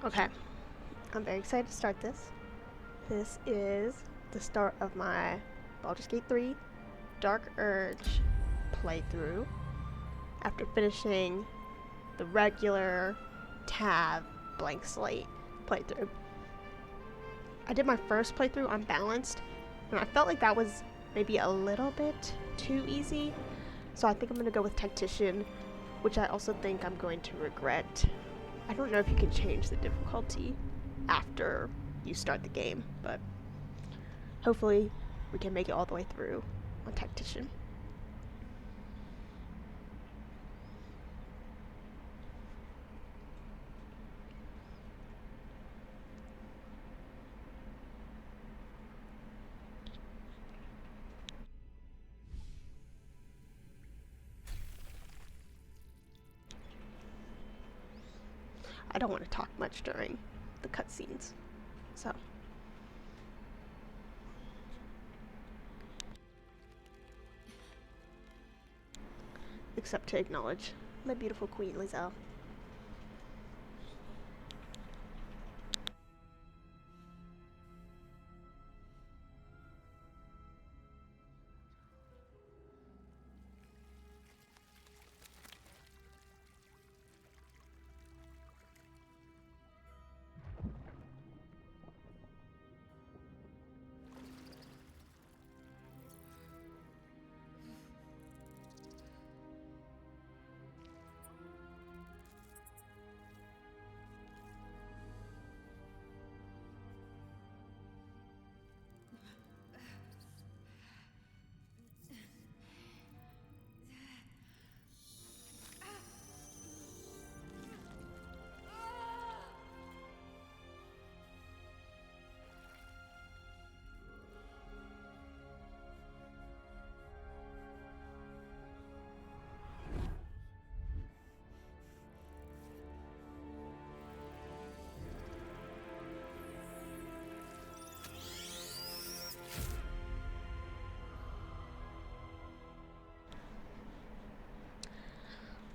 Okay, I'm very excited to start this. This is the start of my Baldur's Gate 3 Dark Urge playthrough after finishing the regular tab blank slate playthrough. I did my first playthrough on balanced, and I felt like that was maybe a little bit too easy, so I think I'm going to go with Tactician, which I also think I'm going to regret. I don't know if you can change the difficulty after you start the game, but hopefully we can make it all the way through on Tactician. I don't want to talk much during the cutscenes, so. Except to acknowledge my beautiful queen, Lizelle.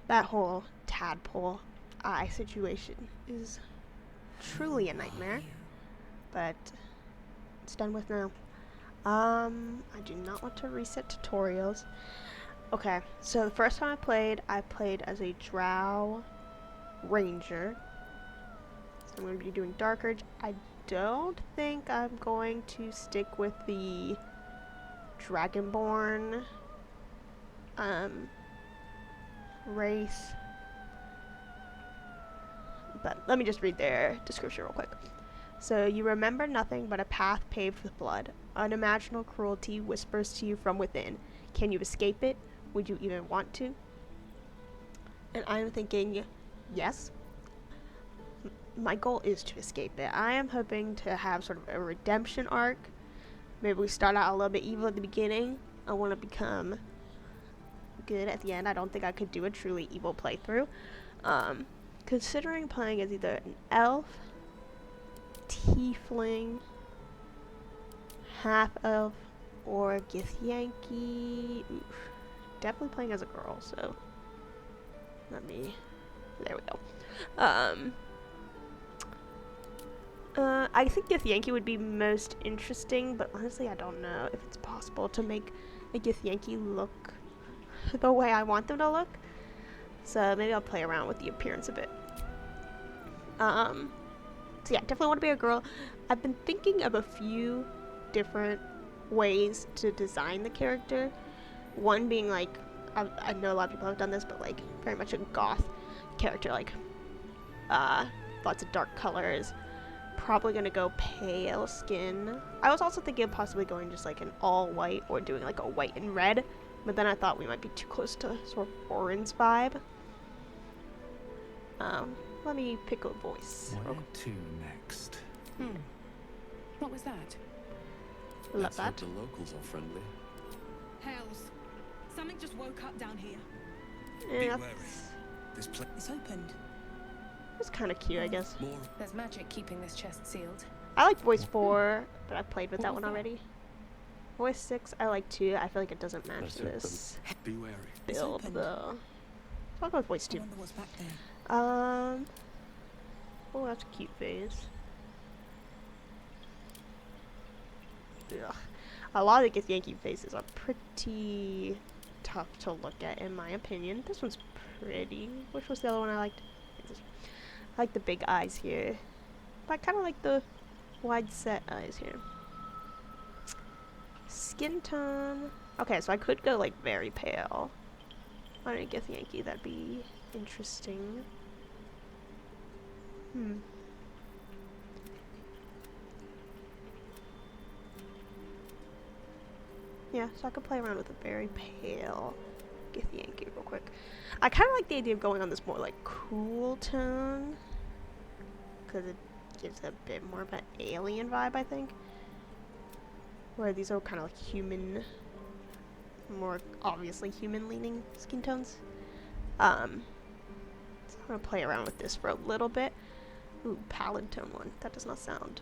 That whole tadpole eye situation is truly a nightmare, but it's done with now. I do not want to reset tutorials. Okay, so the first time I played as a drow ranger. So I'm going to be doing Dark Urge. I don't think I'm going to stick with the Dragonborn race. But let me just read their description real quick. So, you remember nothing but a path paved with blood. Unimaginable cruelty whispers to you from within. Can you escape it? Would you even want to? And I'm thinking, yes. My goal is to escape it. I am hoping to have sort of a redemption arc. Maybe we start out a little bit evil at the beginning. I want to become good at the end. I don't think I could do a truly evil playthrough. Considering playing as either an elf, tiefling, half-elf, or Githyanki. Oof. Definitely playing as a girl, so there we go. I think Githyanki would be most interesting, but honestly I don't know if it's possible to make a Githyanki look the way I want them to look. So maybe I'll play around with the appearance a bit. So yeah, definitely want to be a girl. I've been thinking of a few different ways to design the character. One being like, I know a lot of people have done this, but like very much a goth character, like lots of dark colors. Probably gonna go pale skin. I was also thinking of possibly going just like an all white or doing like a white and red, but then I thought we might be too close to sort of Orin's vibe. Let me pick a voice. Where to next? What was that? Love that. The locals are friendly. Hells. Something just woke up down here. Yeah, Be wary. This place It's opened. it's kind of cute, I guess. more. There's magic keeping this chest sealed. I like voice 4, but I've played with that one already. Voice 6, I like too. I feel like it doesn't match this Be wary. build opened. though. So I'll go with voice I 2. wonder what's back there. Oh, that's a cute face. Ugh. A lot of the Githyanki faces are pretty tough to look at, in my opinion. This one's pretty. Which was the other one I liked? I like the big eyes here. But I kind of like the wide set eyes here. Skin tone. Okay, so I could go like very pale on a Githyanki. That'd be interesting. Yeah, so I could play around with a very pale Githyanki real quick. I kind of like the idea of going on this more like cool tone, because it gives a bit more of an alien vibe, I think. Where these are kind of like human, more obviously human leaning skin tones. So I'm gonna play around with this for a little bit. Ooh, pallid tone one. That does not sound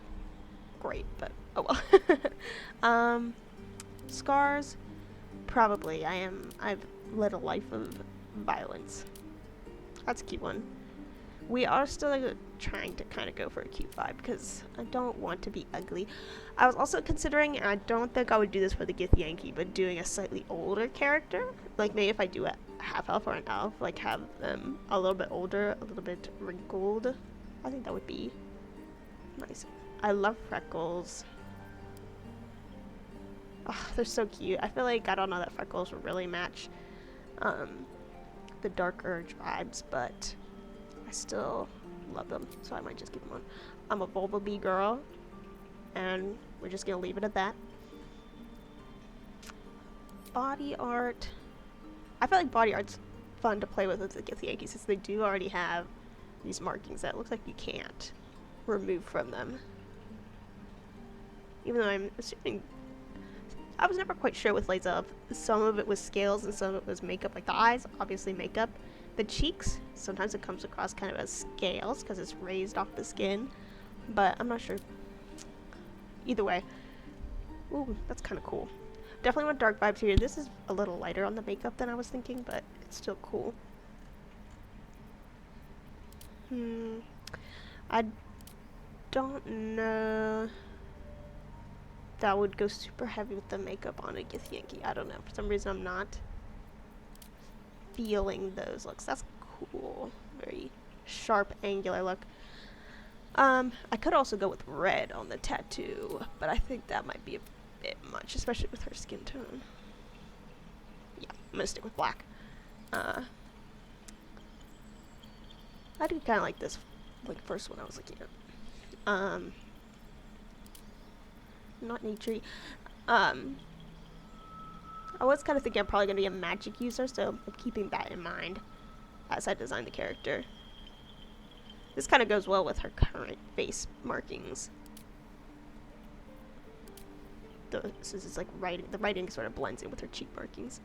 great, but oh well. Scars, probably. I've led a life of violence. That's a cute one. We are still trying to kind of go for a cute vibe because I don't want to be ugly. I was also considering, and I don't think I would do this for the Githyanki, but doing a slightly older character. Like maybe if I do a half elf or an elf, like have them a little bit older, a little bit wrinkled. I think that would be nice. I love freckles. Oh, they're so cute. I feel like, I don't know, that freckles would really match the Dark Urge vibes, but I still love them, so I might just keep them on. I'm a Bumblebee girl, and we're just gonna leave it at that. Body art. I feel like body art's fun to play with the Githyanki, since they do already have these markings that it looks like you can't remove from them. Even though I'm assuming, I was never quite sure with Laza if some of it was scales and some of it was makeup. Like the eyes, obviously makeup. The cheeks, sometimes it comes across kind of as scales because it's raised off the skin, but I'm not sure. Either way. Ooh, that's kind of cool. Definitely want dark vibes here. This is a little lighter on the makeup than I was thinking, but it's still cool. I don't know. That would go super heavy with the makeup on a Githyanki. I don't know. For some reason, I'm not feeling those looks. That's cool. Very sharp, angular look. I could also go with red on the tattoo, but I think that might be a bit much, especially with her skin tone. Yeah, I'm gonna stick with black. I do kind of like this, like first one I was looking at. Not naturey. I was kind of thinking I'm probably going to be a magic user, so I'm keeping that in mind as I design the character. This kind of goes well with her current face markings. This is like writing. The writing sort of blends in with her cheek markings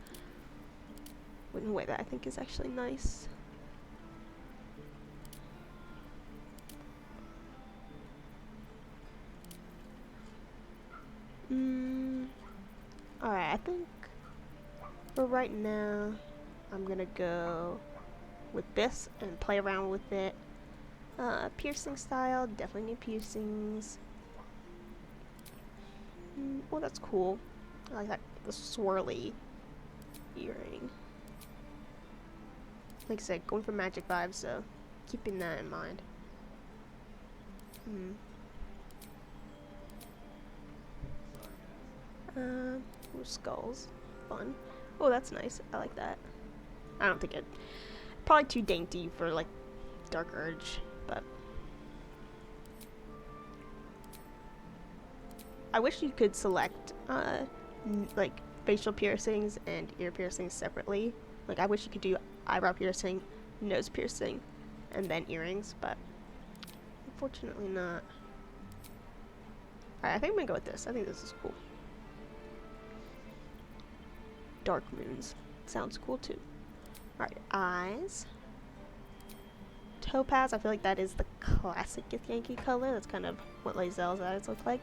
in a way that I think is actually nice. Alright, I think for right now, I'm gonna go with this and play around with it. Piercing style, definitely need piercings. Well, that's cool. I like that, the swirly earring. Like I said, going for magic vibes, so keeping that in mind. Skulls. Fun. Oh, that's nice. I like that. I don't think it... Probably too dainty for, like, Dark Urge, but... I wish you could select, like, facial piercings and ear piercings separately. Like, I wish you could do eyebrow piercing, nose piercing, and then earrings, but... Unfortunately not. Alright, I think I'm gonna go with this. I think this is cool. Dark moons. Sounds cool too. Alright, eyes. Topaz, I feel like that is the classic Githyanki color. That's kind of what Lae'zel's eyes look like.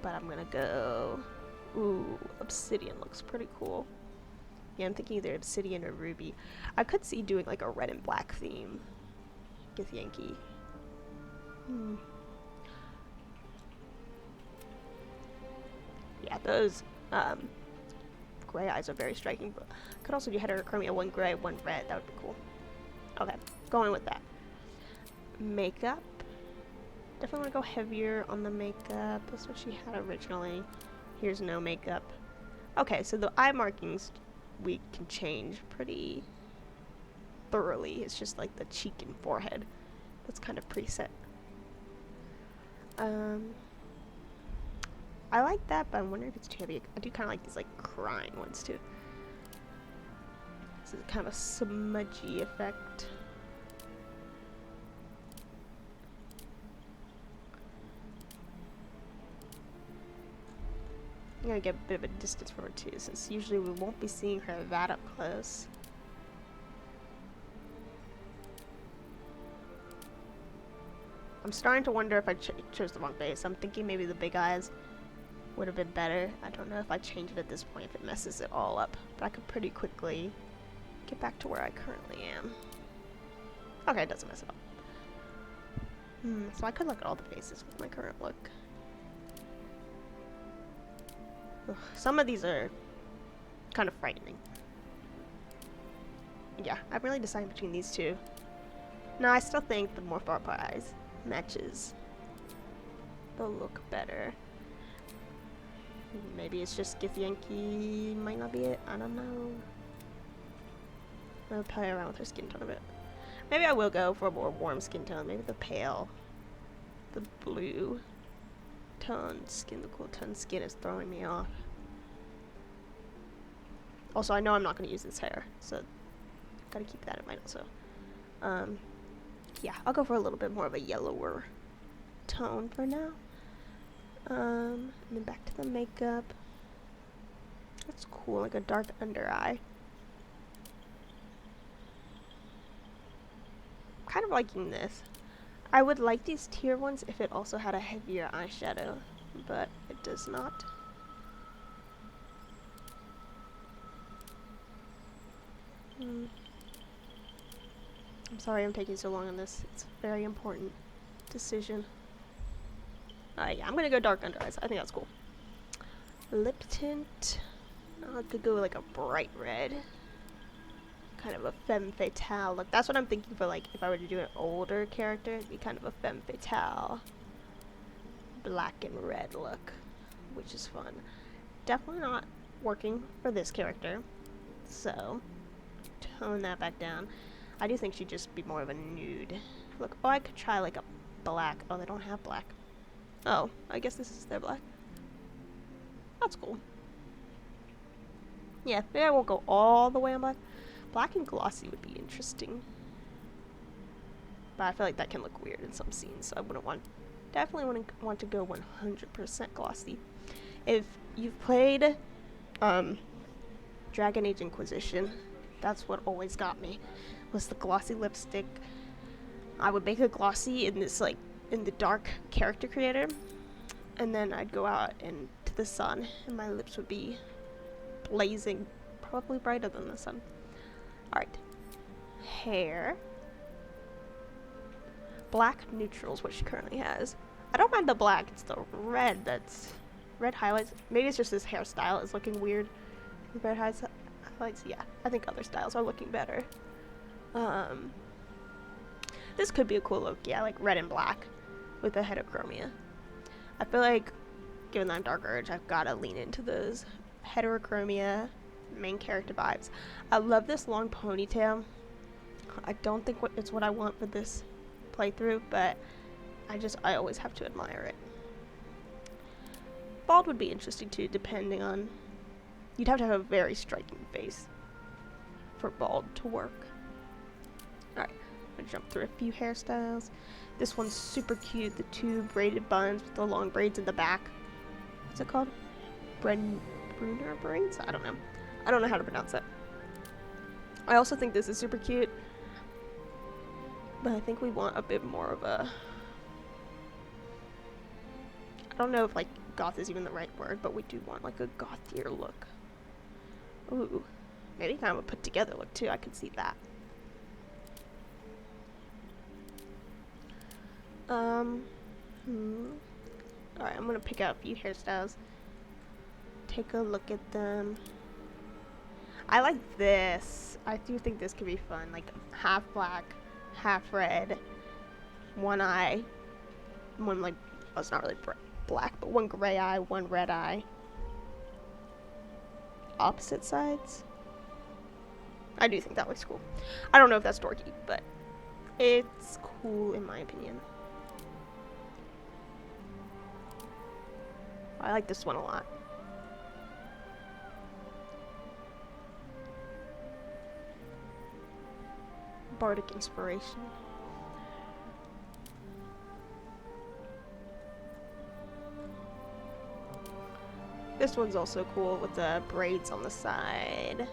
But I'm gonna go... Ooh, obsidian looks pretty cool. Yeah, I'm thinking either obsidian or ruby. I could see doing like a red and black theme Githyanki. Yeah, those gray eyes are very striking, but could also do heterochromia, one gray, one red. That would be cool. Okay, going with that. Makeup. Definitely want to go heavier on the makeup. That's what she had originally. Here's no makeup. Okay, so the eye markings we can change pretty thoroughly. It's just like the cheek and forehead. That's kind of preset. I like that, but I'm wondering if it's too heavy. I do kind of like these like crying ones too. This is kind of a smudgy effect. I'm gonna get a bit of a distance from her too, since usually we won't be seeing her that up close. I'm starting to wonder if I chose the wrong face. I'm thinking maybe the big eyes would have been better. I don't know if I change it at this point, if it messes it all up. But I could pretty quickly get back to where I currently am. Okay, it doesn't mess it up. So I could look at all the faces with my current look. Ugh, some of these are kind of frightening. Yeah, I'm really deciding between these two. No, I still think the more far apart eyes matches the look better. Maybe it's just Githyanki, might not be it, I don't know. I'll play around with her skin tone a bit. Maybe I will go for a more warm skin tone, maybe the pale, the blue tone skin, the cool tone skin is throwing me off. Also, I know I'm not going to use this hair, so gotta keep that in mind also. Yeah, I'll go for a little bit more of a yellower tone for now. And then back to the makeup. That's cool, like a dark under eye. Kind of liking this. I would like these tier ones if it also had a heavier eyeshadow, but it does not. I'm sorry I'm taking so long on this. It's a very important decision. Yeah, I'm gonna go dark under eyes. I think that's cool. Lip tint. I could go with like a bright red. Kind of a femme fatale look. That's what I'm thinking for, like, if I were to do an older character, it'd be kind of a femme fatale black and red look, which is fun. Definitely not working for this character, so tone that back down. I do think she'd just be more of a nude look. Oh, I could try like a black. Oh, they don't have black. Oh, I guess this is their black. That's cool. Yeah, maybe I won't go all the way on black. Black and glossy would be interesting. But I feel like that can look weird in some scenes, so I definitely wouldn't want to go 100% glossy. If you've played Dragon Age Inquisition, that's what always got me, was the glossy lipstick. I would make a glossy in this, like, in the dark character creator, and then I'd go out into the sun, and my lips would be blazing, probably brighter than the sun. Alright. Hair. Black neutral is what she currently has. I don't mind the black, it's the red that's... Red highlights. Maybe it's just this hairstyle is looking weird. Red highlights, yeah. I think other styles are looking better. This could be a cool look, yeah, like red and black with the heterochromia. I feel like, given that I'm Dark Urge, I've got to lean into those heterochromia main character vibes. I love this long ponytail. I don't think it's what I want for this playthrough, but I always have to admire it. Bald would be interesting too, depending on... You'd have to have a very striking face for bald to work. Alright, I'm gonna jump through a few hairstyles. This one's super cute, the two braided buns with the long braids in the back. What's it called? Brunner braids? I don't know. I don't know how to pronounce it. I also think this is super cute, but I think we want a bit more of a... I don't know if, like, goth is even the right word, but we do want, like, a gothier look. Ooh. Maybe kind of a put together look, too. I can see that. Um, Alright, I'm gonna pick out a few hairstyles. Take a look at them. I like this. I do think this could be fun. Like half black, half red, one eye, one like, oh, it's not really black, but one gray eye, one red eye. Opposite sides. I do think that looks cool. I don't know if that's dorky, but it's cool in my opinion. I like this one a lot. Bardic inspiration. This one's also cool with the braids on the side.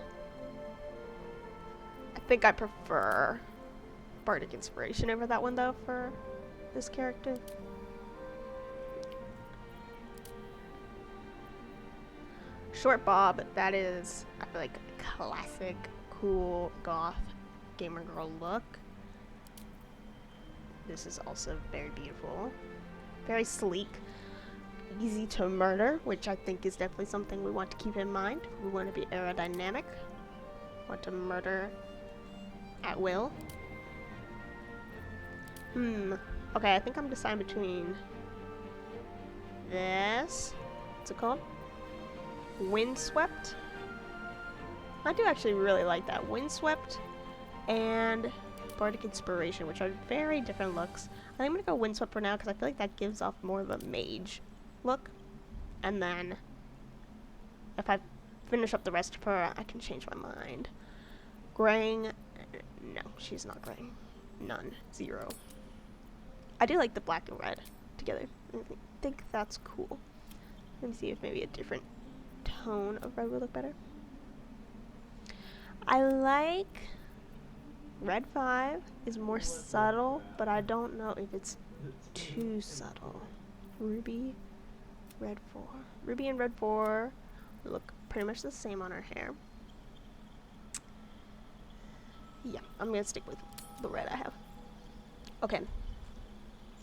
I think I prefer Bardic inspiration over that one though for this character. Short bob, that is, I feel like, a classic, cool, goth, gamer girl look. This is also very beautiful. Very sleek. Easy to murder, which I think is definitely something we want to keep in mind. We want to be aerodynamic. Want to murder at will. Okay, I think I'm deciding between this. What's it called? Windswept. I do actually really like that. Windswept and Bardic Inspiration, which are very different looks. I think I'm gonna go Windswept for now because I feel like that gives off more of a mage look. And then if I finish up the rest of her, I can change my mind. Graying. No, she's not graying. None. Zero. I do like the black and red together. I think that's cool. Let me see if maybe a different tone of red would look better. I like red 5 is more subtle, but I don't know if it's too subtle. Ruby, red 4. Ruby and red 4 look pretty much the same on her hair. Yeah, I'm gonna stick with the red I have. Okay.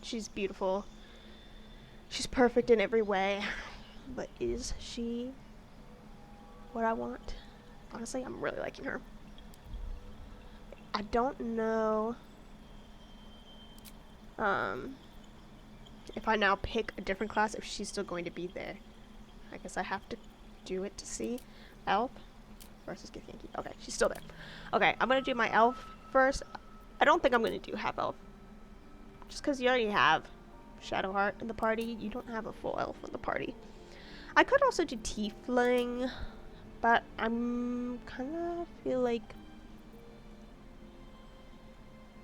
She's beautiful. She's perfect in every way. But is she what I want? Honestly, I'm really liking her. I don't know if I now pick a different class, if she's still going to be there. I guess I have to do it to see. Elf versus Githyanki. Okay, she's still there. Okay, I'm going to do my elf first. I don't think I'm going to do half elf. Just because you already have Shadowheart in the party, you don't have a full elf in the party. I could also do Tiefling, but I'm kind of feel like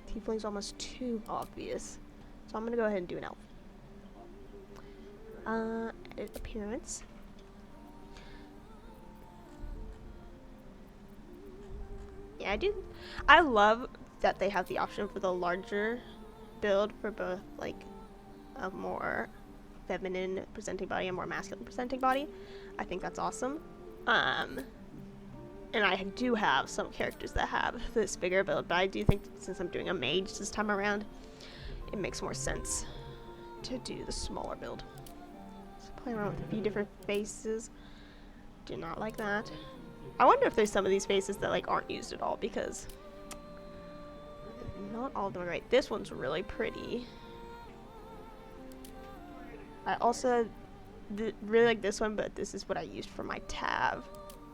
Tiefling's almost too obvious. So I'm going to go ahead and do an elf. Appearance. Yeah, I love that they have the option for the larger build for both, like, a more feminine presenting body and more masculine presenting body. I think that's awesome. And I do have some characters that have this bigger build, but I do think since I'm doing a mage this time around, it makes more sense to do the smaller build. So play around with a few different faces. Do not like that. I wonder if there's some of these faces that like aren't used at all, because not all of them are great. This one's really pretty. I also really like this one, but this is what I used for my tab.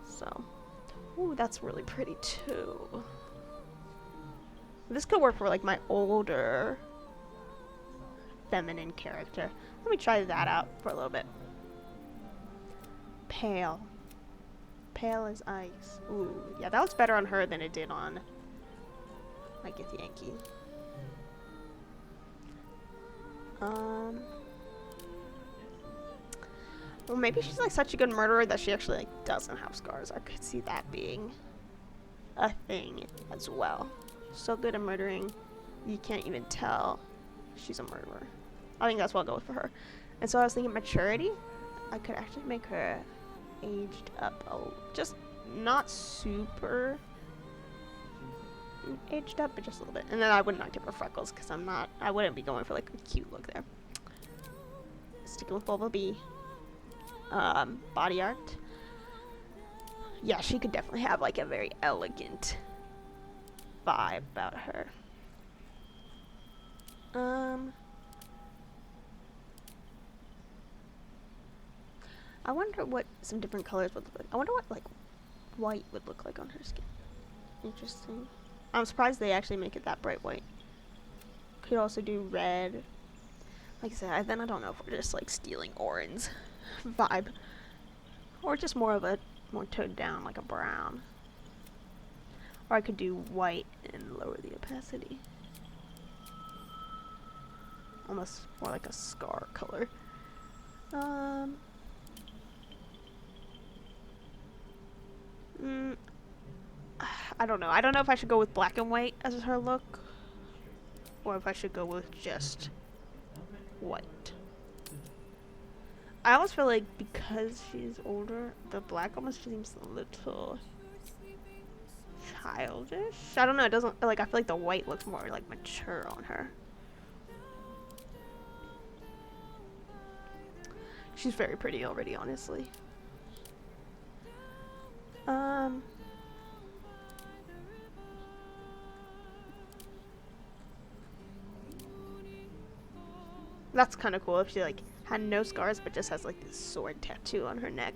So, ooh, that's really pretty too. This could work for like my older feminine character. Let me try that out for a little bit. Pale. Pale as ice. Ooh, yeah, that looks better on her than it did on my Githyanki. Well, maybe she's like such a good murderer that she actually like doesn't have scars. I could see that being a thing as well. So good at murdering, you can't even tell she's a murderer. I think that's what I'll go with for her. And so I was thinking maturity. I could actually make her aged up just not super aged up, but just a little bit. And then I would not give her freckles because I wouldn't be going for like a cute look there. Sticking with Bumblebee. Body art. Yeah, she could definitely have like a very elegant vibe about her. I wonder what some different colors would look like. I wonder what like white would look like on her skin. Interesting. I'm surprised they actually make it that bright white. Could also do red. Like I said, then I don't know if we're just like stealing orange vibe. Or just more of a more toned down, like a brown. Or I could do white and lower the opacity. Almost more like a scar color. I don't know. I don't know if I should go with black and white as her look. Or if I should go with just white. I almost feel like because she's older, the black almost seems a little childish. I don't know. It doesn't, like, I feel like the white looks more like mature on her. She's very pretty already, honestly. That's kind of cool if she like had no scars but just has like this sword tattoo on her neck,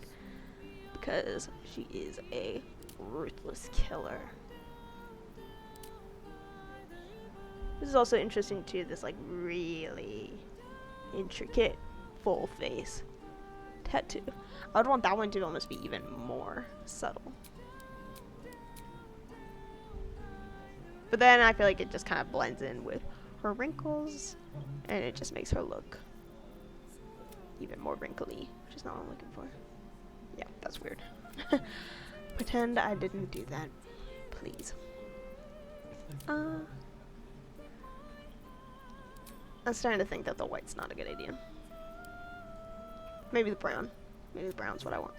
because she is a ruthless killer. This is also interesting too, this like really intricate full face tattoo. I would want that one to almost be even more subtle. But then I feel like it just kind of blends in with her wrinkles, and it just makes her look even more wrinkly, which is not what I'm looking for. Yeah, that's weird. Pretend I didn't do that, please. I'm starting to think that the white's not a good idea. Maybe the brown. Maybe the brown's what I want.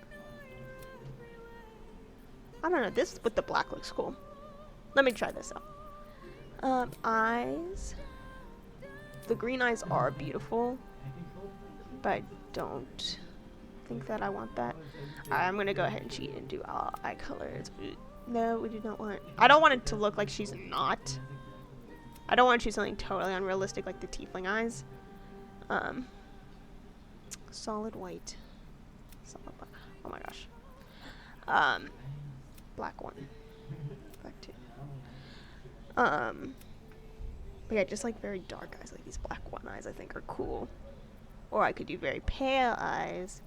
I don't know. This with the black looks cool. Let me try this out. Eyes. The green eyes are beautiful, but I don't think that I want that. Alright, I'm gonna go ahead and cheat and do all eye colors. No, we do not want. I don't want it to look like she's not. I don't want to choose something totally unrealistic like the tiefling eyes. Solid white. Solid black. Oh my gosh. Black one. Black two. But yeah, just like very dark eyes, like these black one eyes I think are cool. Or I could do very pale eyes.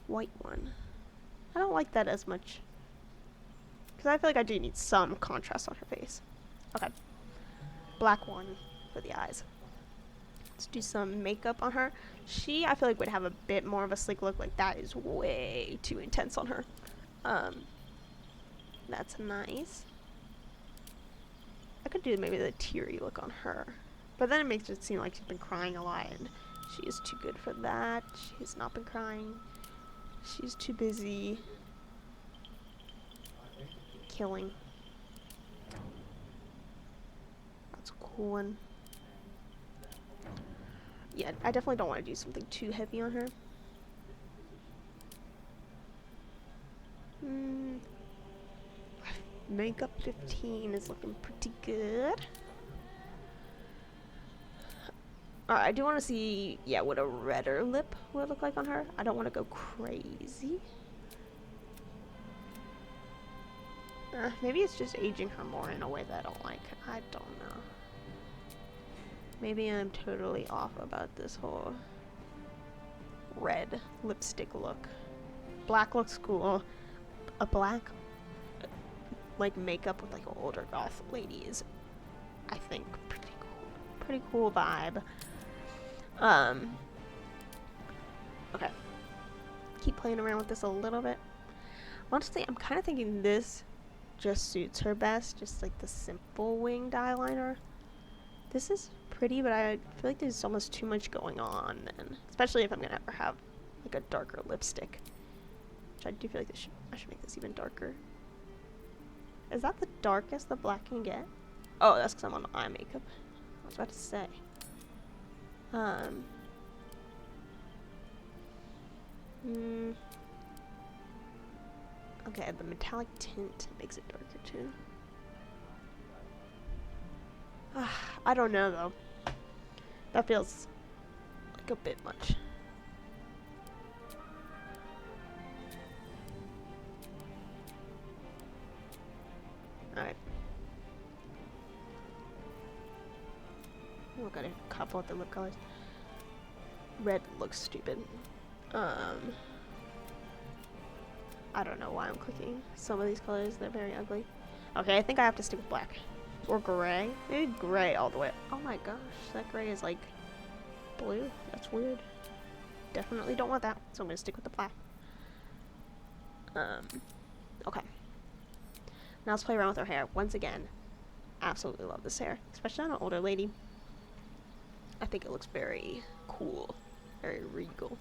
White one. I don't like that as much, because I feel like I do need some contrast on her face. Okay. Black one for the eyes. Let's do some makeup on her. She, I feel like, would have a bit more of a sleek look. Like, that is way too intense on her. That's nice. I could do maybe the teary look on her. But then it makes it seem like she's been crying a lot, and she is too good for that. She has not been crying. She's too busy killing. That's a cool one. Yeah, I definitely don't want to do something too heavy on her. Makeup 15 is looking pretty good. Alright, I do want to see, yeah, what a redder lip would look like on her. I don't want to go crazy. Maybe it's just aging her more in a way that I don't like. I don't know. Maybe I'm totally off about this whole red lipstick look. Black looks cool. A black, like, makeup with, like, older goth ladies, I think, pretty cool. Pretty cool vibe. Okay. Keep playing around with this a little bit. Honestly, I'm kind of thinking this just suits her best. Just, like, the simple winged eyeliner. This is pretty, but I feel like there's almost too much going on, and especially if I'm gonna ever have like a darker lipstick, which I do feel like I should make this even darker. Is that the darkest the black can get? Oh, that's because I'm on eye makeup. I was about to say. Okay, the metallic tint makes it darker too. I don't know though. That feels like a bit much. Alright. We've got a couple of the lip colors. Red looks stupid. I don't know why I'm clicking some of these colors. They're very ugly. Okay, I think I have to stick with black. Or gray. Maybe gray all the way. Oh my gosh, that gray is like blue. That's weird. Definitely don't want that. So I'm gonna stick with the black. Okay. Now let's play around with her hair. Once again, absolutely love this hair. Especially on an older lady. I think it looks very cool. Very regal.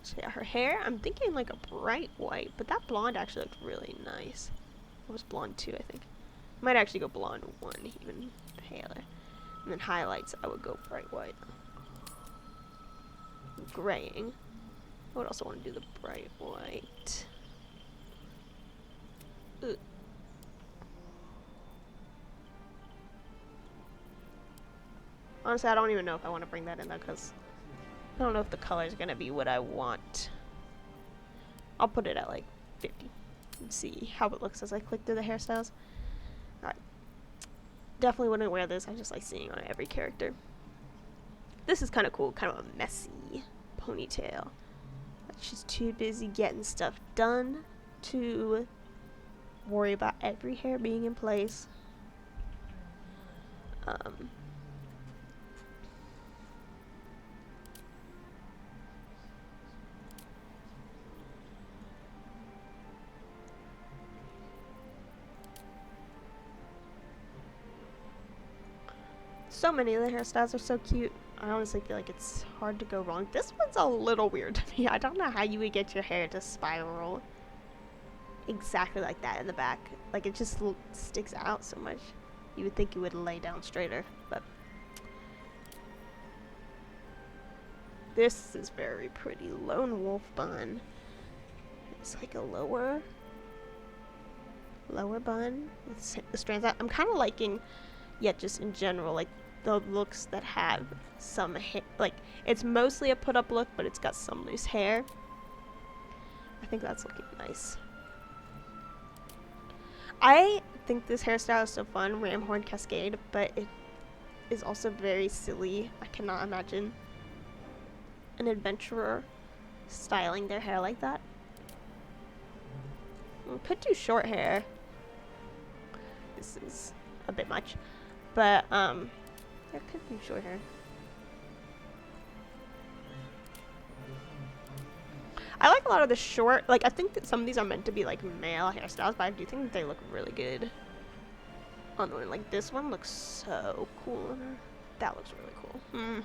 So yeah, her hair, I'm thinking like a bright white, but that blonde actually looked really nice. It was blonde too, I think. Might actually go blonde 1, even paler. And then highlights, I would go bright white. Graying. I would also want to do the bright white. Ugh. Honestly, I don't even know if I want to bring that in though, because I don't know if the color is going to be what I want. I'll put it at like 50 and see how it looks as I click through the hairstyles. Alright. Definitely wouldn't wear this. I just like seeing on every character. This is kind of cool. Kind of a messy ponytail. She's too busy getting stuff done to worry about every hair being in place. So many of the hairstyles are so cute. I honestly feel like it's hard to go wrong. This one's a little weird to me. I don't know how you would get your hair to spiral exactly like that in the back. Like, it just sticks out so much. You would think you would lay down straighter, but this is very pretty. Lone wolf bun. It's like a lower bun with the strands out. I'm kind of liking, yet just in general, like the looks that have some hair. Like, it's mostly a put up look, but it's got some loose hair. I think that's looking nice. I think this hairstyle is so fun, ram horn cascade, but it is also very silly. I cannot imagine an adventurer styling their hair like that. Could do short hair. This is a bit much, but it could be short hair. I like a lot of the short, like, I think that some of these are meant to be like male hairstyles, but I do think they look really good on the one. Like, this one looks so cool on her. That looks really cool.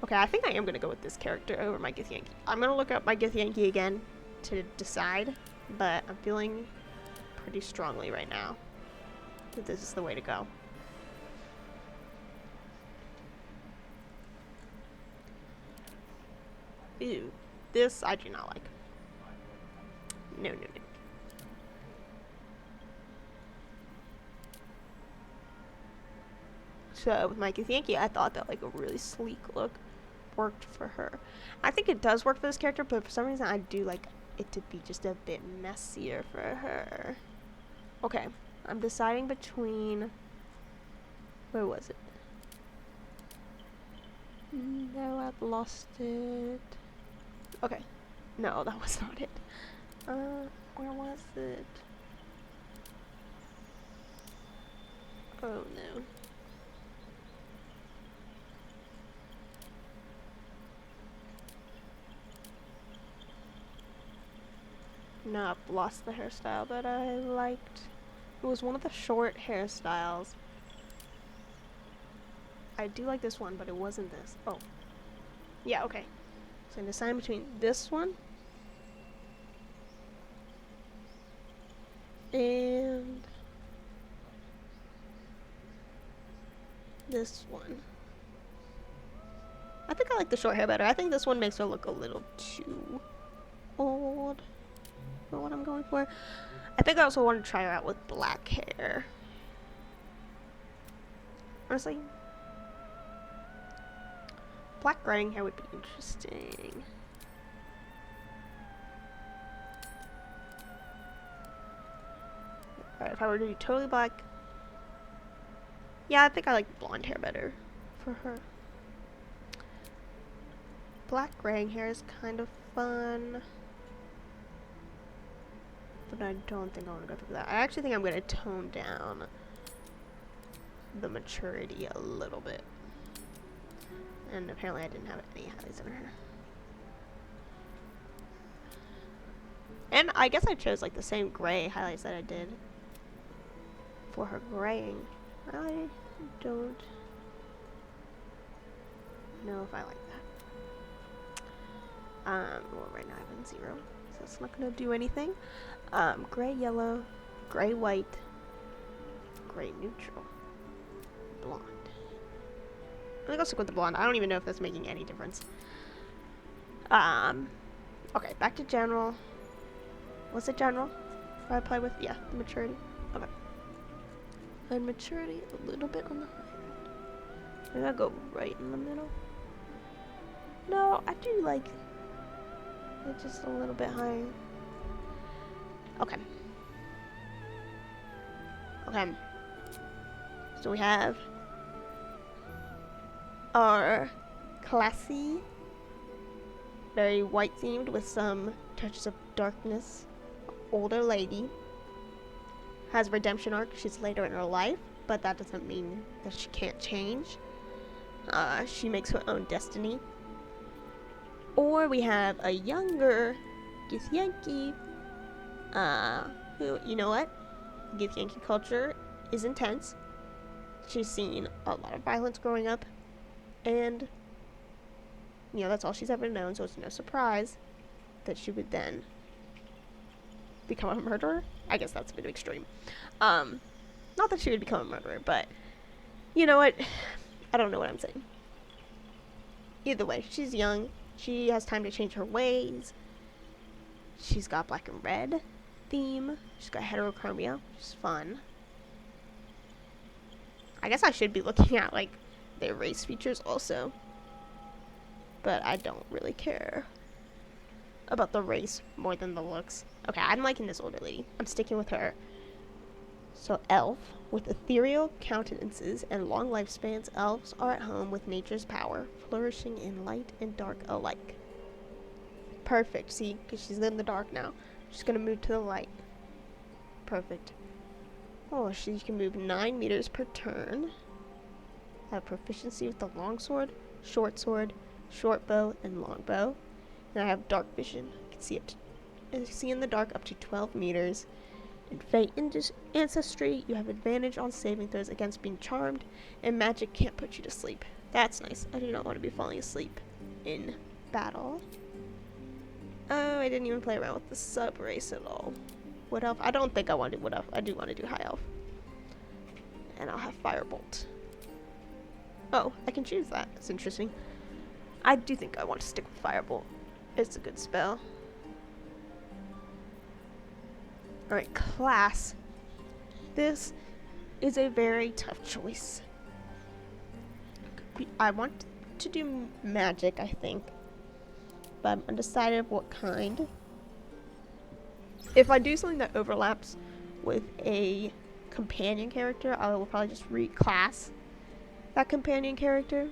Okay, I think I am gonna go with this character over my Githyanki. I'm gonna look up my Githyanki again to decide, but I'm feeling pretty strongly right now that this is the way to go. Ew, this I do not like. No. So with my Githyanki, I thought that like a really sleek look worked for her. I think it does work for this character, but for some reason I do like it to be just a bit messier for her. Okay, I'm deciding between, where was it? No, I've lost it. Okay, no, that was not it. Where was it? Oh no. No, I've lost the hairstyle that I liked. It was one of the short hairstyles. I do like this one, but it wasn't this. Oh. Yeah, okay. So I'm deciding between this one and this one. I think I like the short hair better. I think this one makes her look a little too old for what I'm going for. I think I also want to try her out with black hair. Honestly, black graying hair would be interesting. Alright, if I were to do totally black, yeah, I think I like blonde hair better for her. Black graying hair is kind of fun, but I don't think I want to go through that. I actually think I'm going to tone down the maturity a little bit. And apparently I didn't have any highlights in her hair. And I guess I chose like the same gray highlights that I did for her graying. I don't know if I like that. Well, right now I'm in 0, so it's not gonna do anything. Gray yellow, gray white, gray neutral, blonde. I'm gonna go stick with the blonde. I don't even know if that's making any difference. Okay, back to general. What's it general? What I play with? Yeah, the maturity. Okay. And maturity a little bit on the higher end. I'm gonna go right in the middle. No, I do like it just a little bit higher. Okay. Okay. So we have our classy, very white themed with some touches of darkness older lady. Has a redemption arc. She's later in her life, but that doesn't mean that she can't change. She makes her own destiny. Or we have a younger Githyanki, who, you know what? Githyanki culture is intense. She's seen a lot of violence growing up, and, you know, that's all she's ever known, so it's no surprise that she would then become a murderer. I guess that's a bit extreme. Not that she would become a murderer, but, you know what? I don't know what I'm saying. Either way, she's young. She has time to change her ways. She's got black and red theme. She's got heterochromia, which is fun. I guess I should be looking at, like, their race features also. But I don't really care about the race more than the looks. Okay, I'm liking this older lady. I'm sticking with her. So, elf. With ethereal countenances and long lifespans, elves are at home with nature's power, flourishing in light and dark alike. Perfect. See, because she's in the dark now. She's going to move to the light. Perfect. Oh, she can move 9 meters per turn. Have proficiency with the longsword, short bow, and long bow. And I have dark vision. I can see in the dark up to 12 meters. In Fate Ancestry, you have advantage on saving throws against being charmed, and magic can't put you to sleep. That's nice. I do not want to be falling asleep in battle. Oh, I didn't even play around with the sub race at all. Wood elf? I don't think I want to do wood elf. I do want to do high elf. And I'll have firebolt. Oh, I can choose that. That's interesting. I do think I want to stick with firebolt. It's a good spell. Alright, class. This is a very tough choice. I want to do magic, I think. But I'm undecided of what kind. If I do something that overlaps with a companion character, I will probably just reclass that companion character.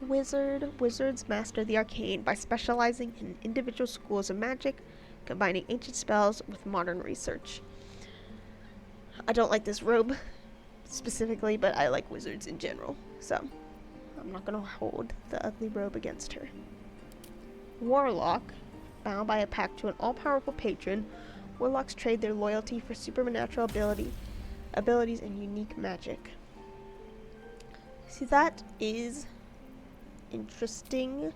Wizards master the arcane by specializing in individual schools of magic, combining ancient spells with modern research. I don't like this robe specifically, but I like wizards in general, so I'm not going to hold the ugly robe against her. Warlock, bound by a pact to an all-powerful patron, warlocks trade their loyalty for supernatural abilities and unique magic. See, that is interesting.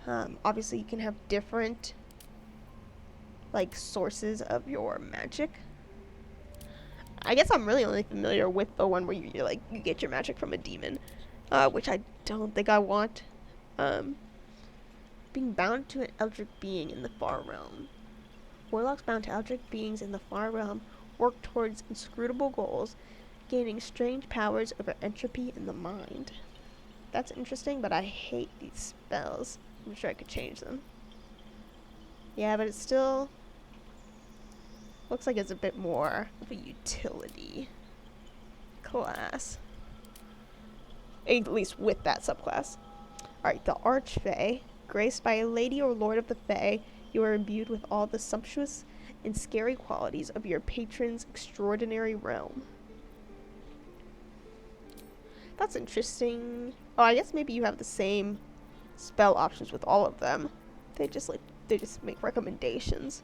Obviously, you can have different, like, sources of your magic. I guess I'm really only familiar with the one where you get your magic from a demon, which I don't think I want. Being bound to an eldritch being in the far realm. Warlocks bound to eldritch beings in the far realm work towards inscrutable goals, gaining strange powers over entropy in the mind. That's interesting, but I hate these spells. I'm sure I could change them. Yeah, but it still looks like it's a bit more of a utility class. At least with that subclass. Alright, the Archfey. Graced by a lady or lord of the Fey, you are imbued with all the sumptuous and scary qualities of your patron's extraordinary realm. That's interesting. Oh, I guess maybe you have the same spell options with all of them. They just make recommendations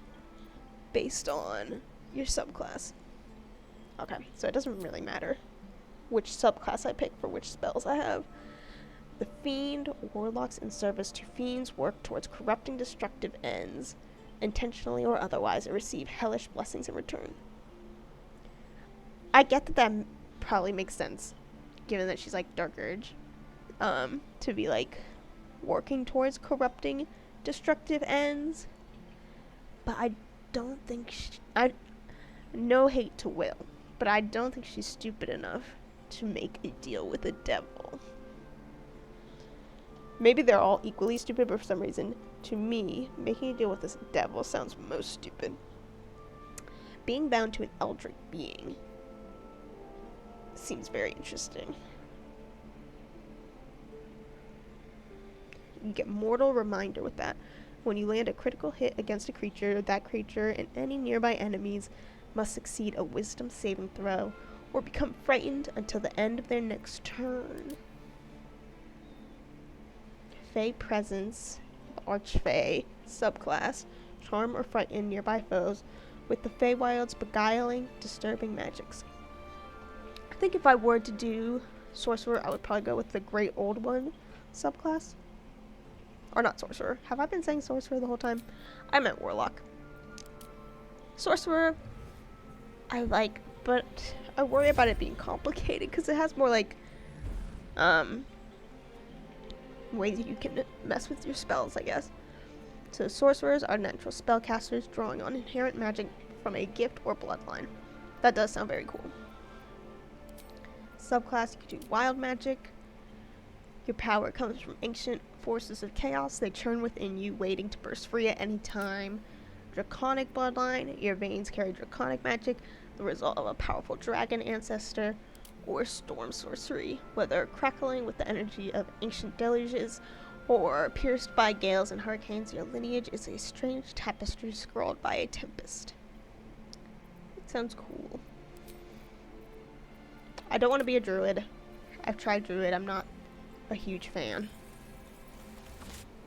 based on your subclass. Okay, so it doesn't really matter which subclass I pick for which spells I have. The Fiend, warlocks in service to fiends work towards corrupting destructive ends, intentionally or otherwise, and receive hellish blessings in return. I get that probably makes sense, given that she's like Dark Urge, to be like working towards corrupting destructive ends. But I don't think no hate to Will, but I don't think she's stupid enough to make a deal with the devil. Maybe they're all equally stupid, but for some reason, to me, making a deal with this devil sounds most stupid. Being bound to an eldritch being seems very interesting. You get Mortal Reminder with that. When you land a critical hit against a creature, that creature and any nearby enemies must succeed a wisdom saving throw or become frightened until the end of their next turn. Fey Presence, Archfey, subclass, charm or frighten nearby foes with the Feywild's beguiling, disturbing magics. I think if I were to do Sorcerer, I would probably go with the Great Old One subclass. Or not Sorcerer. Have I been saying Sorcerer the whole time? I meant Warlock. Sorcerer, I like, but I worry about it being complicated because it has more like, ways you can mess with your spells, I guess. So sorcerers are natural spellcasters drawing on inherent magic from a gift or bloodline. That does sound very cool. Subclass, you can do wild magic. Your power comes from ancient forces of chaos. They churn within you, waiting to burst free at any time. Draconic bloodline, your veins carry draconic magic, the result of a powerful dragon ancestor. Or storm sorcery, whether crackling with the energy of ancient deluges or pierced by gales and hurricanes, your lineage is a strange tapestry scrawled by a tempest. It sounds cool. I don't want to be a druid. I've tried druid. I'm not a huge fan.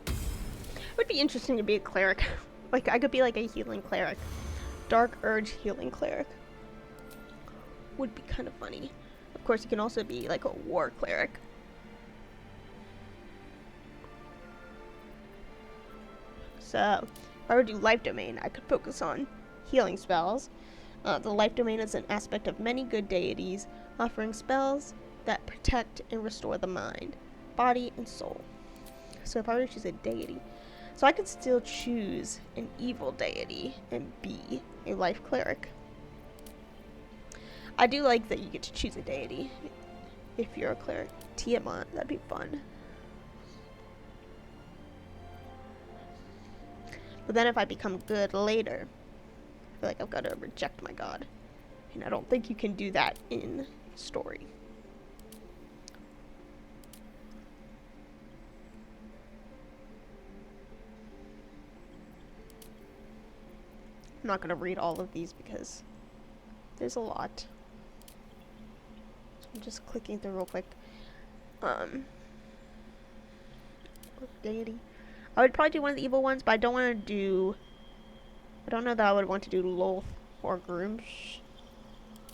It would be interesting to be a cleric. Like, I could be like a healing cleric. Dark Urge healing cleric. Would be kind of funny. Of course, you can also be like a war cleric. So, if I were to do life domain, I could focus on healing spells. The life domain is an aspect of many good deities, offering spells that protect and restore the mind, body, and soul. So if I were to choose a deity, so I could still choose an evil deity and be a life cleric. I do like that you get to choose a deity if you're a cleric. Tiamat, that'd be fun. But then if I become good later, I feel like I've got to reject my god. And I don't think you can do that in story. I'm not going to read all of these because there's a lot. So I'm just clicking through real quick. Deity. I would probably do one of the evil ones, but I don't want to do... I don't know that I would want to do Lolth or Groomsh.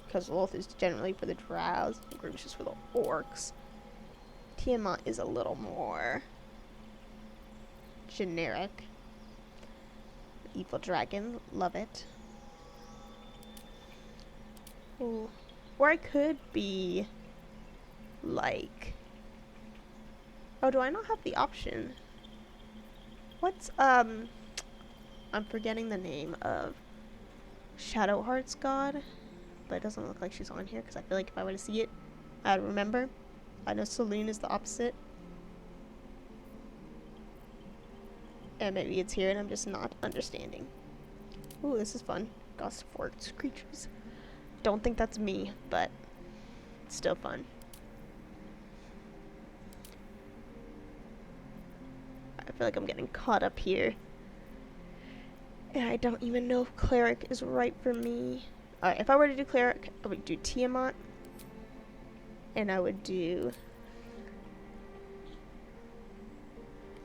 Because Lolth is generally for the drows, and Groomsh is for the orcs. Tiamat is a little more generic. Evil dragon, love it. Ooh. Or I could be like, oh, do I not have the option? What's I'm forgetting the name of Shadowheart's god, but it doesn't look like she's on here because I feel like if I were to see it, I'd remember. I know Selene is the opposite. And maybe it's here and I'm just not understanding. Ooh, this is fun. Ghost Forks creatures. Don't think that's me, but it's still fun. I feel like I'm getting caught up here. And I don't even know if Cleric is right for me. Alright, if I were to do Cleric, I would do Tiamat. And I would do...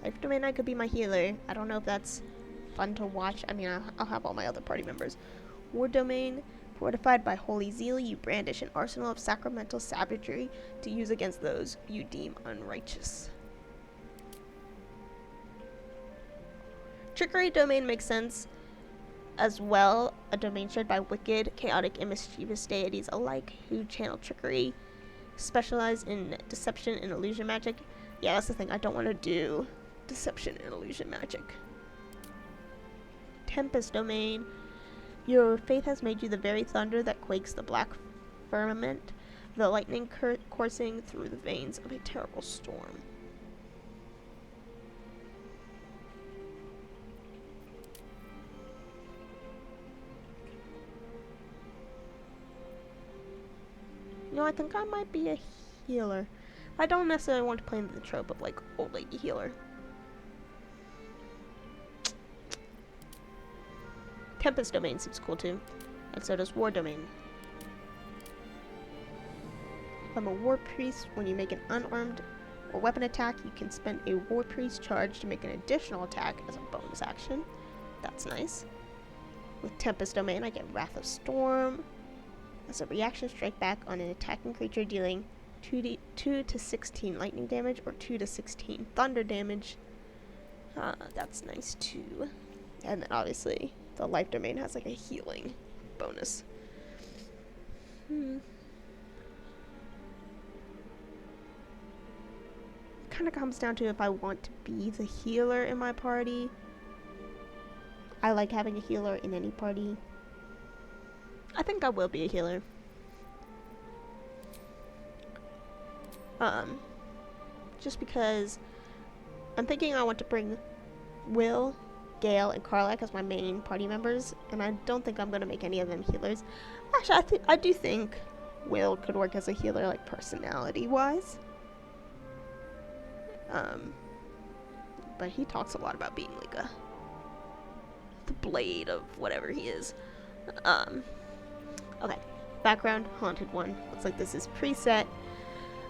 Life Domain, I could be my healer. I don't know if that's fun to watch. I mean, I'll have all my other party members. War Domain, fortified by holy zeal, you brandish an arsenal of sacramental savagery to use against those you deem unrighteous. Trickery Domain makes sense as well. A domain shared by wicked, chaotic, and mischievous deities alike who channel trickery, specialize in deception and illusion magic. Yeah, that's the thing. I don't want to do deception and illusion magic. Tempest Domain. Your faith has made you the very thunder that quakes the black firmament, the lightning coursing through the veins of a terrible storm. No, I think I might be a healer. I don't necessarily want to play into the trope of like old lady healer. Tempest Domain seems cool too, and so does War Domain. I'm a War Priest. When you make an unarmed or weapon attack, you can spend a War Priest charge to make an additional attack as a bonus action. That's nice. With Tempest Domain, I get Wrath of Storm as a reaction strike back on an attacking creature, dealing 2 to 16 lightning damage or 2 to 16 thunder damage. That's nice too. And then obviously the Life Domain has like a healing bonus. Kind of comes down to if I want to be the healer in my party. I like having a healer in any party. I think I will be a healer. Just because I'm thinking I want to bring Will, Gale, and Karlak as my main party members, and I don't think I'm going to make any of them healers. Actually, I do think Will could work as a healer, like, personality-wise. But he talks a lot about being, like, the blade of whatever he is. Okay. Background, Haunted One. Looks like this is preset.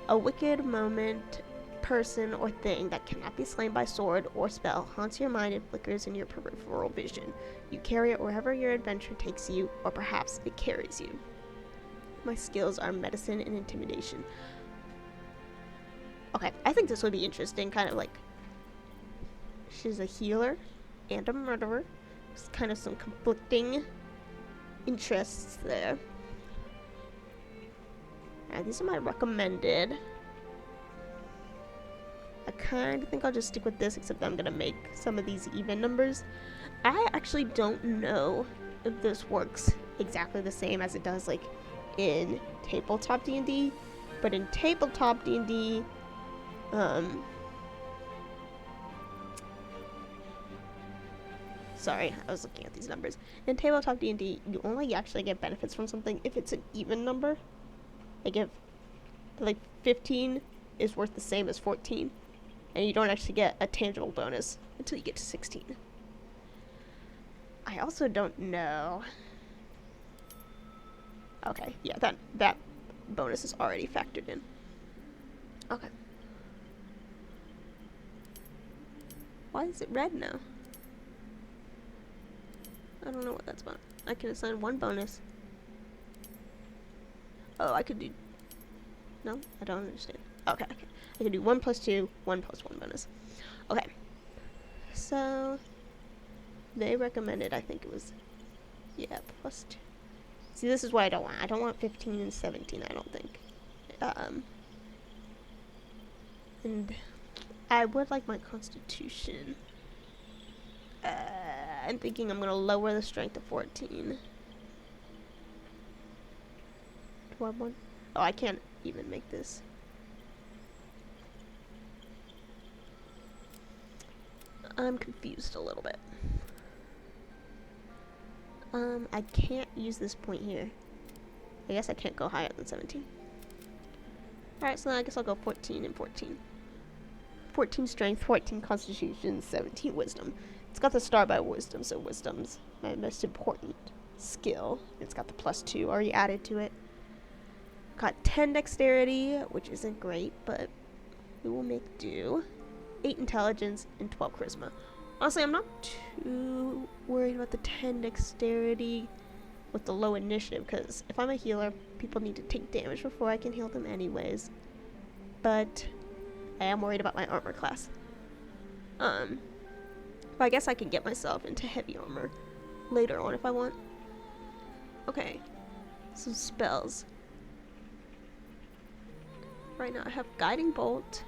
A wicked moment, person, or thing that cannot be slain by sword or spell haunts your mind and flickers in your peripheral vision. You carry it wherever your adventure takes you, or perhaps it carries you. My skills are medicine and intimidation. Okay, I think this would be interesting, kind of like she's a healer and a murderer. There's kind of some conflicting interests there. These are my recommended. I kind of think I'll just stick with this, except I'm going to make some of these even numbers. I actually don't know if this works exactly the same as it does like in tabletop D&D, but in tabletop D&D, sorry, I was looking at these numbers. In tabletop D&D, you only actually get benefits from something if it's an even number. Like if, like 15 is worth the same as 14, and you don't actually get a tangible bonus until you get to 16. I also don't know. Okay, yeah, that bonus is already factored in. Okay. Why is it red now? I don't know what that's about. I can assign one bonus. Oh, I could do... No, I don't understand. Okay, okay. I can do 1 plus 2, 1 plus 1 bonus. Okay. So, they recommended, I think it was, yeah, plus 2. See, this is what I don't want. I don't want 15 and 17, I don't think. And I would like my constitution. I'm thinking I'm going to lower the strength to 14. Do I want? Oh, I can't even make this. I'm confused a little bit. I can't use this point here. I guess I can't go higher than 17. Alright, so then I guess I'll go 14 and 14. 14 strength, 14 constitution, 17 wisdom. It's got the star by wisdom, so wisdom's my most important skill. It's got the plus 2 already added to it. Got 10 dexterity, which isn't great, but we will make do. 8 intelligence and 12 charisma. Honestly, I'm not too worried about the 10 dexterity with the low initiative, because if I'm a healer, people need to take damage before I can heal them anyways. But I am worried about my armor class. But I guess I can get myself into heavy armor later on if I want. Okay, some spells. Right now I have Guiding Bolt,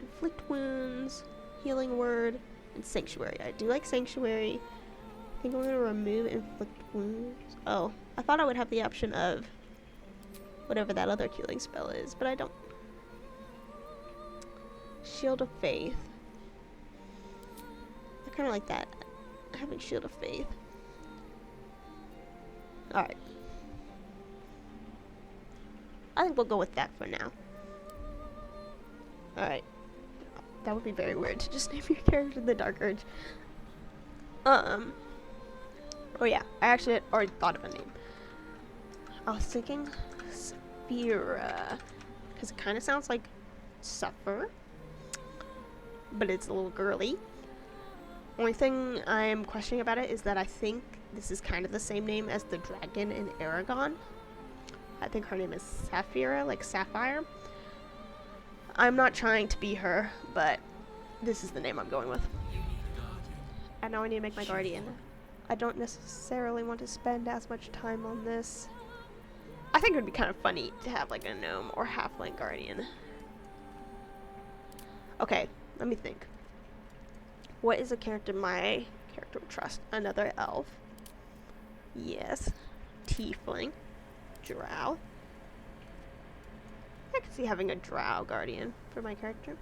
Inflict Wounds, Healing Word, and Sanctuary. I do like Sanctuary. I think I'm going to remove Inflict Wounds. Oh, I thought I would have the option of whatever that other healing spell is, but I don't. Shield of Faith. I kind of like that. Having Shield of Faith. Alright. I think we'll go with that for now. Alright. That would be very weird to just name your character the Dark Urge. Oh yeah, I actually had already thought of a name. I was thinking Sphera, because it kind of sounds like Suffer, but it's a little girly. Only thing I'm questioning about it is that I think this is kind of the same name as the dragon in Aragon. I think her name is Saphira, like Sapphire. I'm not trying to be her, but this is the name I'm going with. And now I need to make my guardian. I don't necessarily want to spend as much time on this. I think it would be kind of funny to have like a gnome or halfling guardian. Okay, let me think. What is a character my character would trust? Another elf. Yes. Tiefling. Drow. I can see having a drow guardian for my character.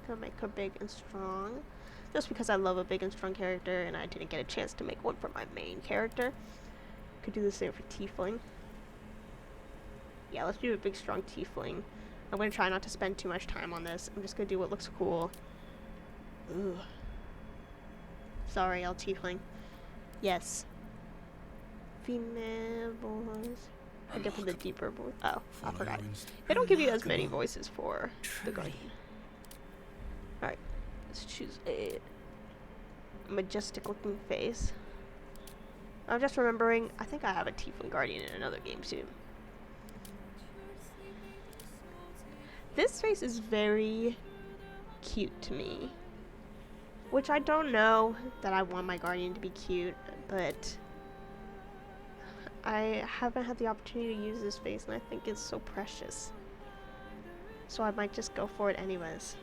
Gonna make her big and strong. Just because I love a big and strong character and I didn't get a chance to make one for my main character. Could do the same for Tiefling. Yeah, let's do a big strong Tiefling. I'm gonna try not to spend too much time on this. I'm just gonna do what looks cool. Ooh. Sorry, I'll Tiefling. Yes. Female voice. I get for the deeper voice. Oh, I forgot. They don't give you as many voices for the guardian. Alright, let's choose a majestic looking face. I'm just remembering, I think I have a Tiefling guardian in another game too. This face is very cute to me. Which I don't know that I want my guardian to be cute, but I haven't had the opportunity to use this face and I think it's so precious. So I might just go for it anyways.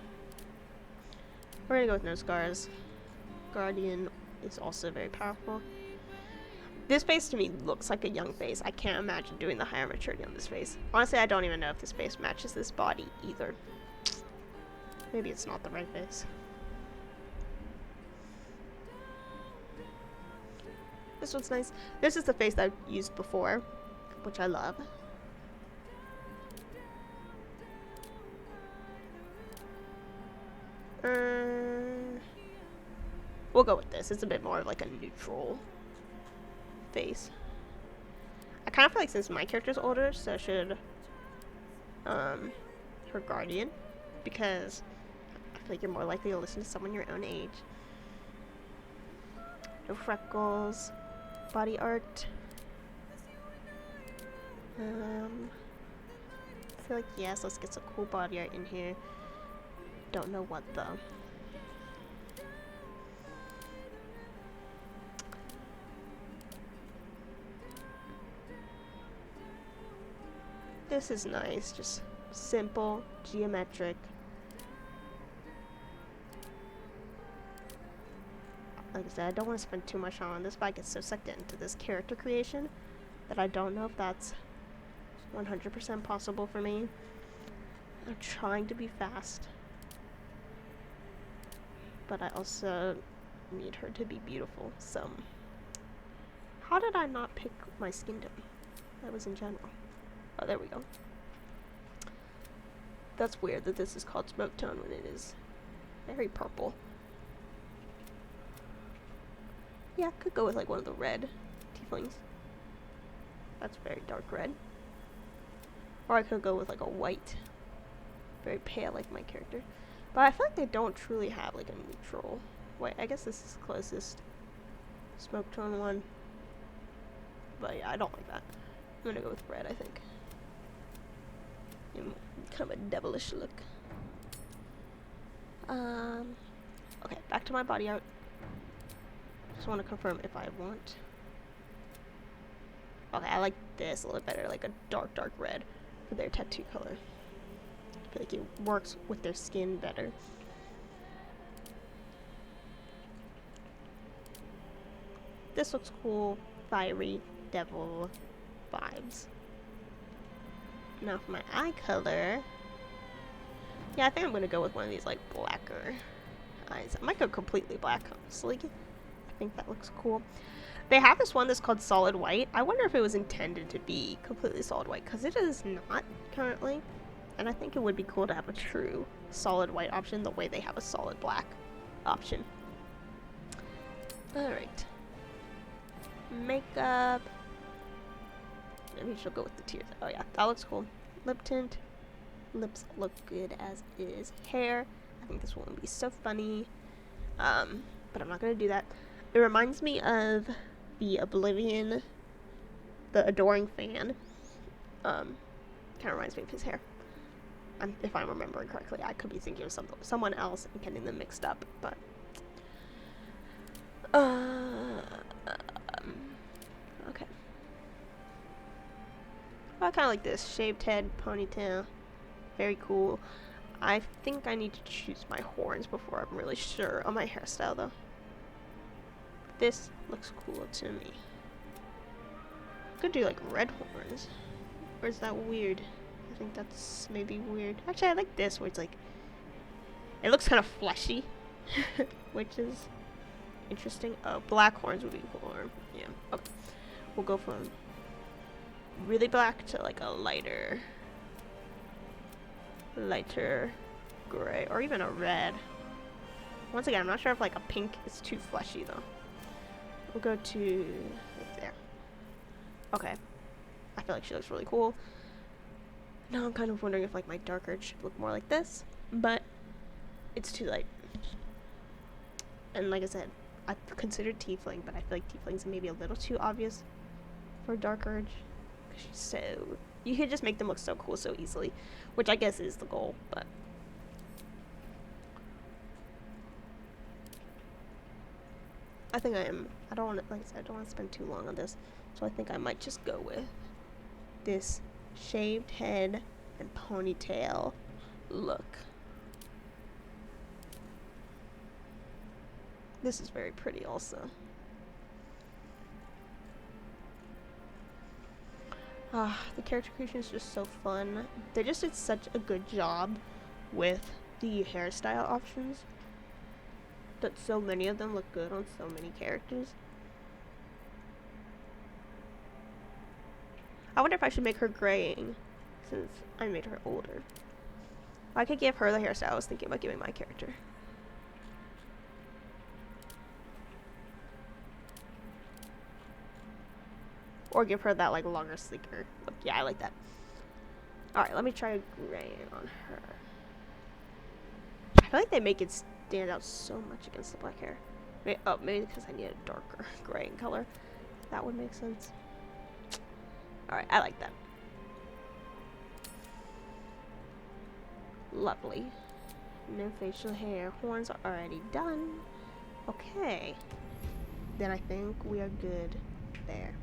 We're gonna go with no scars. Guardian is also very powerful. This face to me looks like a young face. I can't imagine doing the higher maturity on this face. Honestly, I don't even know if this face matches this body either. Maybe it's not the right face. This one's nice. This is the face that I've used before, which I love. We'll go with this. It's a bit more of like a neutral face. I kind of feel like since my character's older, so should her guardian, because I feel like you're more likely to listen to someone your own age. No freckles. Body art. feel like, yes, let's get some cool body art in here. Don't know what though. This is nice, just simple, geometric. Like I said, I don't want to spend too much on this, but I get so sucked into this character creation that I don't know if that's 100% possible for me. I'm trying to be fast, but I also need her to be beautiful. So, how did I not pick my skin tone? That was in general. Oh, there we go. That's weird that this is called smoke tone when it is very purple. Yeah, I could go with like one of the red tieflings. That's very dark red. Or I could go with like a white. Very pale like my character. But I feel like they don't truly have like a neutral white. I guess this is the closest smoke tone one. But yeah, I don't like that. I'm gonna go with red, I think. Kind of a devilish look. Okay, back to my body art. Just want to confirm if I want. Okay, I like this a little better, like a dark red for their tattoo color. I feel like it works with their skin better. This looks cool, fiery, devil vibes. Now for my eye color, yeah, I think I'm gonna go with one of these like blacker eyes. I might go completely black, honestly. I think that looks cool. They have this one that's called solid white. I wonder if it was intended to be completely solid white, because it is not currently. And I think it would be cool to have a true solid white option the way they have a solid black option. Alright. Makeup. Maybe she'll go with the tears. Oh yeah, that looks cool. Lip tint. Lips look good as is. Hair. I think this one would be so funny. But I'm not gonna do that. It reminds me of the Oblivion, the Adoring Fan. Kind of reminds me of his hair. If I'm remembering correctly, I could be thinking of someone else and getting them mixed up, but okay. I kind of like this shaved head, ponytail, very cool. I think I need to choose my horns before I'm really sure on my hairstyle, though. This looks cool to me. Could do like red horns, or is that weird? I think that's maybe weird. Actually, I like this where it's like, it looks kind of fleshy, which is interesting. Oh, black horns would be cool. Yeah, okay. We'll go from really black to like a lighter gray, or even a red. Once again, I'm not sure if like a pink is too fleshy though. We'll go to right there. Okay. I feel like she looks really cool. Now I'm kind of wondering if like my dark urge should look more like this, but it's too light. And like I said, I considered tiefling, but I feel like tiefling's maybe a little too obvious for dark urge. Cause she's so, you can just make them look so cool so easily, which I guess is the goal, but I think I don't want to, like I said, I don't want to spend too long on this, so I think I might just go with this shaved head and ponytail look. This is very pretty also. The character creation is just so fun. They just did such a good job with the hairstyle options that so many of them look good on so many characters. I wonder if I should make her graying since I made her older. I could give her the hairstyle I was thinking about giving my character. Or give her that like longer, sleeker look. Yeah, I like that. Alright, let me try gray on her. I feel like they make it stand out so much against the black hair. Maybe because I need a darker gray in color. That would make sense. Alright, I like that. Lovely. No facial hair. Horns are already done. Okay. Then I think we are good there.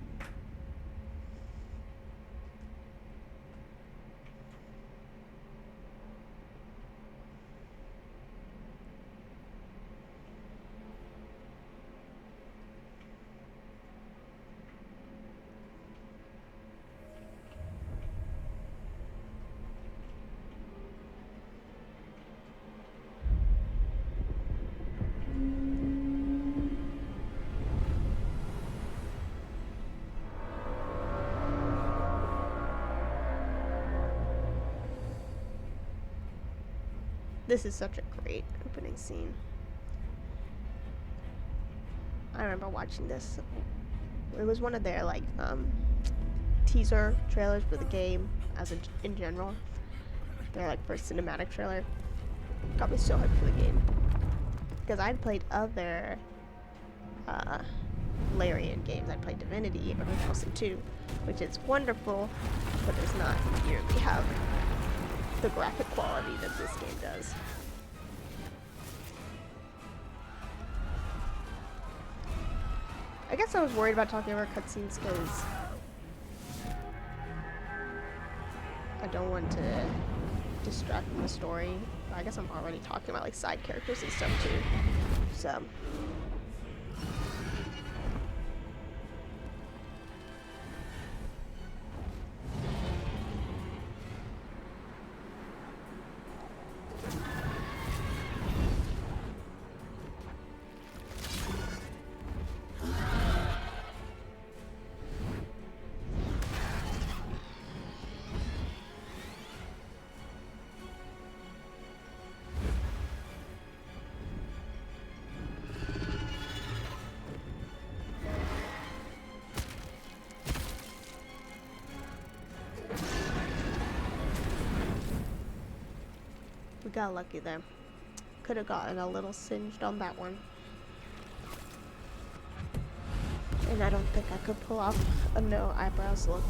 This is such a great opening scene. I remember watching this. It was one of their like teaser trailers for the game, as in general. Their like first cinematic trailer. Got me so hyped for the game because I'd played other Larian games. I'd played Divinity, Original Sin 2, which is wonderful, but does not nearly have the graphic quality that this game does. I guess I was worried about talking over cutscenes because I don't want to distract from the story. I guess I'm already talking about like side characters and stuff too. So we got lucky there. Could have gotten a little singed on that one. And I don't think I could pull off a no eyebrows look.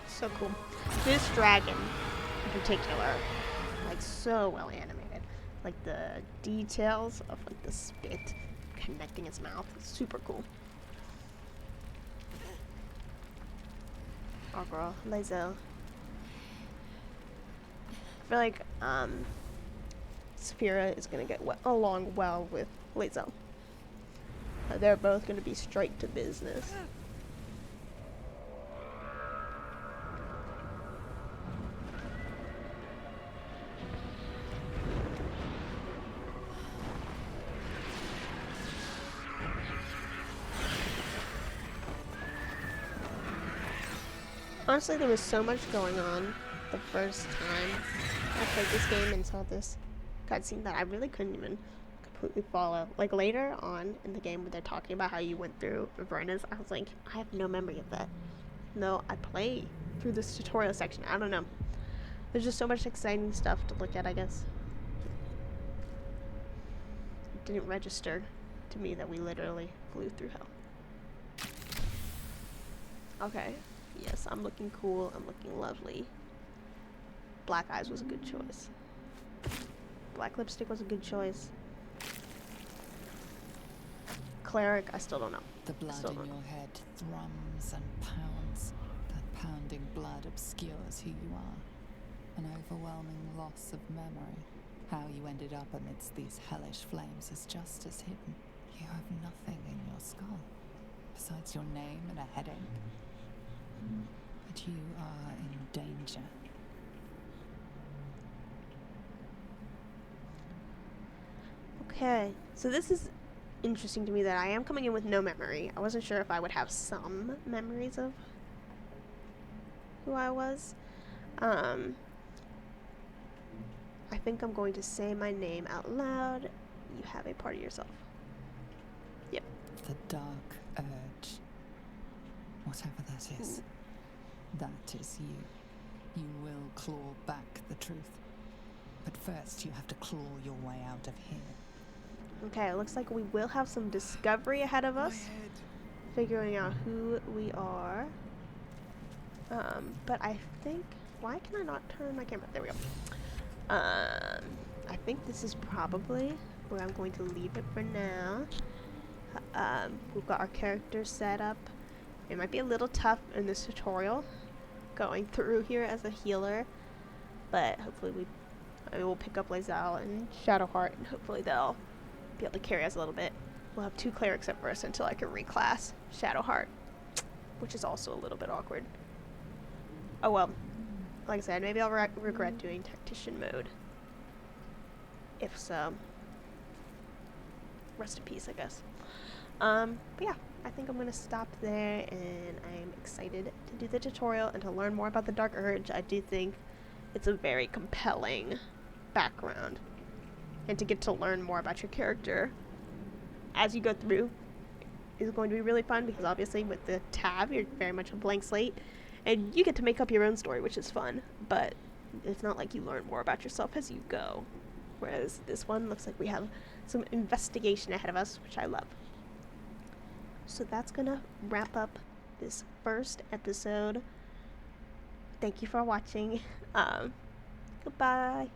So cool. This dragon in particular, like so well animated. Like the details of like the spit connecting its mouth. It's super cool. Oh girl, Lae'zel. I feel like Saphira is gonna get along well with Lae'zel. They're both gonna be straight to business. Honestly, there was so much going on the first time I played this game and saw this cutscene that I really couldn't even completely follow. Like later on in the game when they're talking about how you went through Avernus, I was like, I have no memory of that. No, I play through this tutorial section. I don't know. There's just so much exciting stuff to look at, I guess. It didn't register to me that we literally flew through hell. Okay. Yes, I'm looking cool. I'm looking lovely. Black eyes was a good choice. Black lipstick was a good choice. Cleric, I still don't know. The blood in your head thrums and pounds. That pounding blood obscures who you are. An overwhelming loss of memory. How you ended up amidst these hellish flames is just as hidden. You have nothing in your skull. besides your name and a headache. But you are in danger. Okay, so this is interesting to me that I am coming in with no memory. I wasn't sure if I would have some memories of who I was. I think I'm going to say my name out loud. You have a part of yourself. Yep. The dark urge. Whatever that is. That is you. You will claw back the truth. But first you have to claw your way out of here. Okay, it looks like we will have some discovery ahead of us. Figuring out who we are. But I think... Why can I not turn my camera? There we go. I think this is probably where I'm going to leave it for now. We've got our characters set up. It might be a little tough in this tutorial going through here as a healer, but hopefully we will pick up Lae'zel and Shadowheart, and hopefully they'll be able to carry us a little bit. We'll have 2 clerics at first until I can reclass Shadowheart, which is also a little bit awkward. Oh well. Like I said, maybe I'll regret doing tactician mode. If so, rest in peace, I guess. But yeah, I think I'm gonna stop there, and I'm excited to do the tutorial and to learn more about the Dark Urge. I do think it's a very compelling background, and to get to learn more about your character as you go through is going to be really fun, because obviously with the tab, you're very much a blank slate. And you get to make up your own story, which is fun, but it's not like you learn more about yourself as you go. Whereas this one looks like we have some investigation ahead of us, which I love. So that's gonna wrap up this first episode. Thank you for watching. Goodbye.